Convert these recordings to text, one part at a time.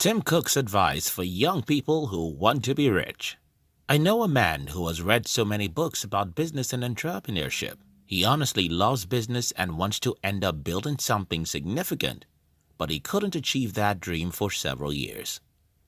Tim Cook's advice for young people who want to be rich. I know a man who has read so many books about business and entrepreneurship. He honestly loves business and wants to end up building something significant, but he couldn't achieve that dream for several years.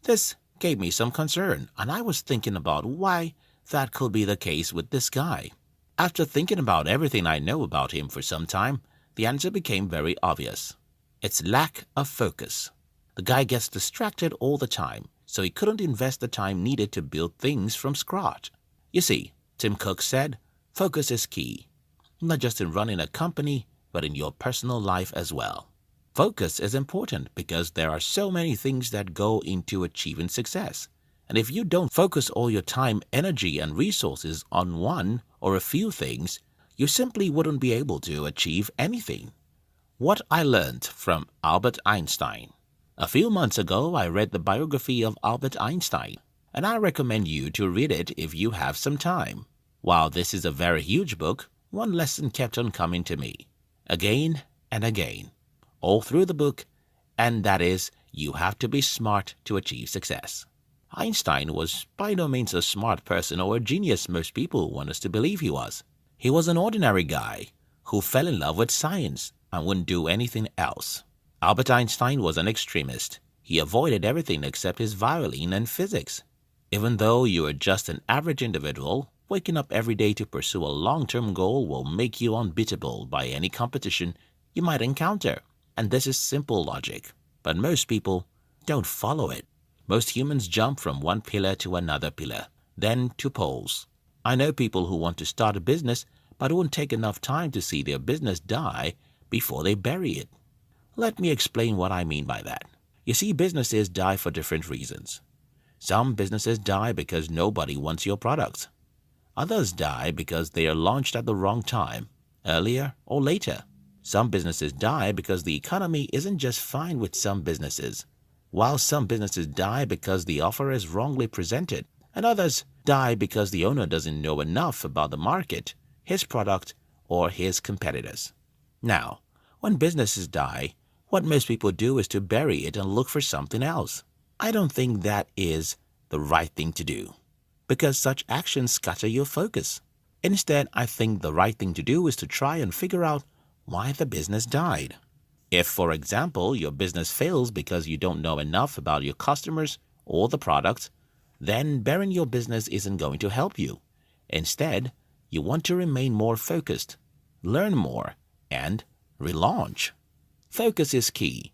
This gave me some concern, and I was thinking about why that could be the case with this guy. After thinking about everything I know about him for some time, the answer became very obvious. It's lack of focus. The guy gets distracted all the time, so he couldn't invest the time needed to build things from scratch. You see, Tim Cook said, focus is key, not just in running a company, but in your personal life as well. Focus is important because there are so many things that go into achieving success. And if you don't focus all your time, energy, and resources on one or a few things, you simply wouldn't be able to achieve anything. What I learned from Albert Einstein. A few months ago, I read the biography of Albert Einstein, and I recommend you to read it if you have some time. While this is a very huge book, one lesson kept on coming to me, again and again, all through the book, and that is, you have to be smart to achieve success. Einstein was by no means a smart person or a genius most people want us to believe he was. He was an ordinary guy who fell in love with science and wouldn't do anything else. Albert Einstein was an extremist. He avoided everything except his violin and physics. Even though you are just an average individual, waking up every day to pursue a long-term goal will make you unbeatable by any competition you might encounter. And this is simple logic, but most people don't follow it. Most humans jump from one pillar to another pillar, then to poles. I know people who want to start a business but won't take enough time to see their business die before they bury it. Let me explain what I mean by that. You see, businesses die for different reasons. Some businesses die because nobody wants your products. Others die because they are launched at the wrong time, earlier or later. Some businesses die because the economy isn't just fine with some businesses, while some businesses die because the offer is wrongly presented, and others die because the owner doesn't know enough about the market, his product, or his competitors. Now, when businesses die, what most people do is to bury it and look for something else. I don't think that is the right thing to do, because such actions scatter your focus. Instead, I think the right thing to do is to try and figure out why the business died. If, for example, your business fails because you don't know enough about your customers or the products, then burying your business isn't going to help you. Instead, you want to remain more focused, learn more, and relaunch. Focus is key,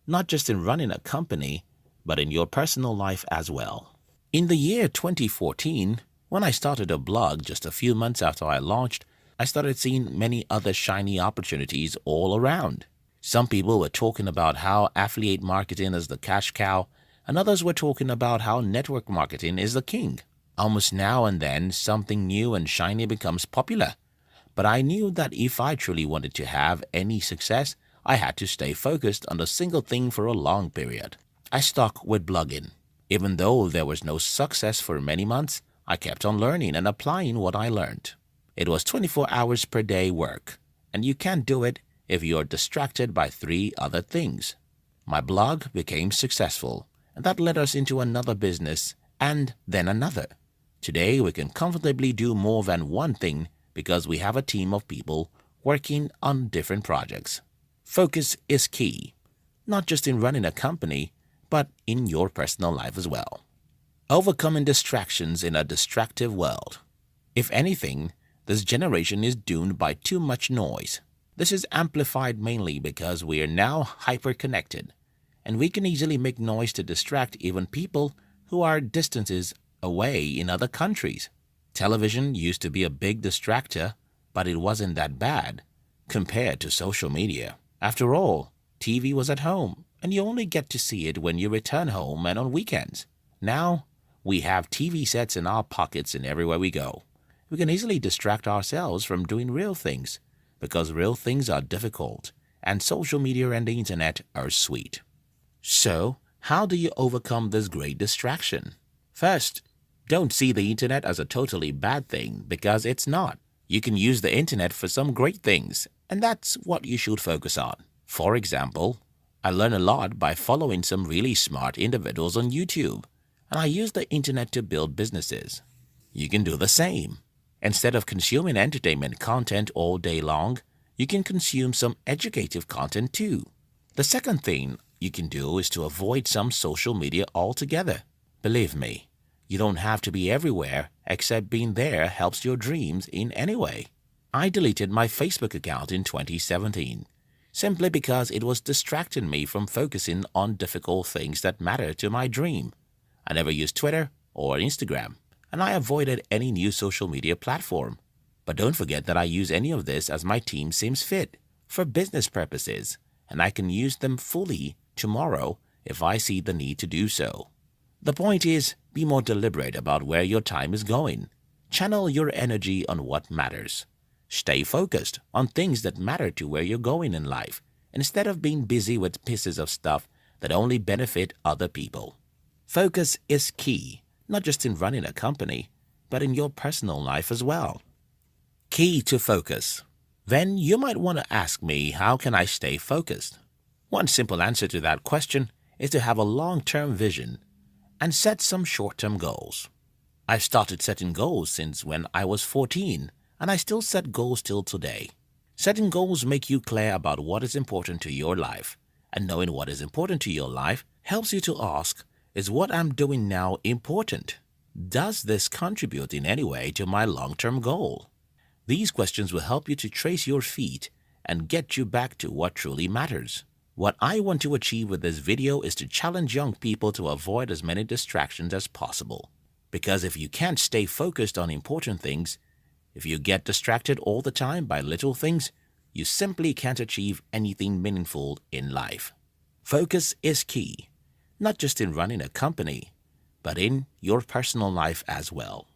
not just in running a company, but in your personal life as well. In the year 2014, when I started a blog just a few months after I launched, I started seeing many other shiny opportunities all around. Some people were talking about how affiliate marketing is the cash cow, and others were talking about how network marketing is the king. Almost now and then, something new and shiny becomes popular. But I knew that if I truly wanted to have any success, I had to stay focused on a single thing for a long period. I stuck with blogging. Even though there was no success for many months, I kept on learning and applying what I learned. It was 24 hours per day work, and you can't do it if you're distracted by 3 other things. My blog became successful, and that led us into another business and then another. Today, we can comfortably do more than one thing because we have a team of people working on different projects. Focus is key, not just in running a company, but in your personal life as well. Overcoming distractions in a distractive world. If anything, this generation is doomed by too much noise. This is amplified mainly because we are now hyper-connected, and we can easily make noise to distract even people who are distances away in other countries. Television used to be a big distractor, but it wasn't that bad compared to social media. After all, TV was at home, and you only get to see it when you return home and on weekends. Now, we have TV sets in our pockets and everywhere we go. We can easily distract ourselves from doing real things, because real things are difficult, and social media and the internet are sweet. So, how do you overcome this great distraction? First, don't see the internet as a totally bad thing, because it's not. You can use the internet for some great things, and that's what you should focus on. For example, I learn a lot by following some really smart individuals on YouTube, and I use the internet to build businesses. You can do the same. Instead of consuming entertainment content all day long, you can consume some educative content too. The second thing you can do is to avoid some social media altogether. Believe me, you don't have to be everywhere, except being there helps your dreams in any way. I deleted my Facebook account in 2017, simply because it was distracting me from focusing on difficult things that matter to my dream. I never used Twitter or Instagram, and I avoided any new social media platform. But don't forget that I use any of this as my team seems fit, for business purposes, and I can use them fully tomorrow if I see the need to do so. The point is, be more deliberate about where your time is going. Channel your energy on what matters. Stay focused on things that matter to where you're going in life, instead of being busy with pieces of stuff that only benefit other people. Focus is key, not just in running a company, but in your personal life as well. Key to focus. Then you might want to ask me, how can I stay focused? One simple answer to that question is to have a long-term vision and set some short-term goals. I've started setting goals since when I was 14, and I still set goals till today. Setting goals make you clear about what is important to your life, and knowing what is important to your life helps you to ask, is what I'm doing now important? Does this contribute in any way to my long-term goal? These questions will help you to trace your feet and get you back to what truly matters. What I want to achieve with this video is to challenge young people to avoid as many distractions as possible. Because if you can't stay focused on important things, if you get distracted all the time by little things, you simply can't achieve anything meaningful in life. Focus is key, not just in running a company, but in your personal life as well.